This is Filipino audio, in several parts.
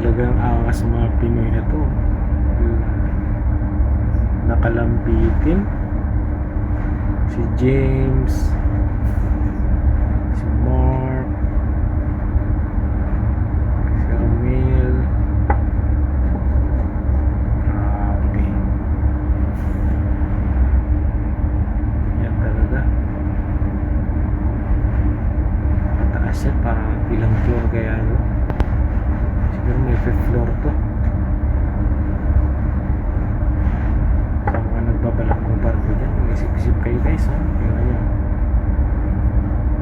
talagang angas sa mga Pinoy na to. Yung nakalambitin si James, si Mark, si Romel. Grabe. Yan talaga. Mataas yan, parang ilang floor kaya no? Siguro may 5th floor to. Sa mga nagbabalak ng barko dyan, mag-isip-isip kayo guys, ha? Tingnan nyo.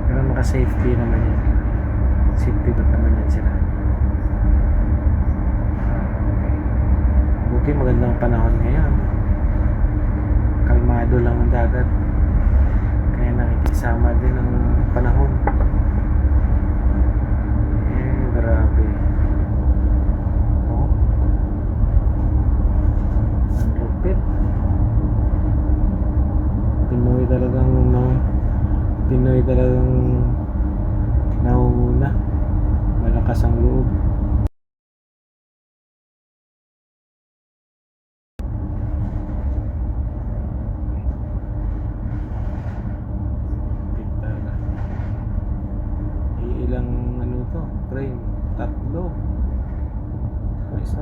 Pero naka-safety naman yan. Safety bag naman yan sila. Buti magandang panahon ngayon. Kalmado lang ang dagat. Kaya nakikisama din ang panahon. Grabe. Oh. Ang lupit. Pinoy talagang nauuna. Malakas ang loob. Pintala. Ilang ano to? Crane? 3. May isa.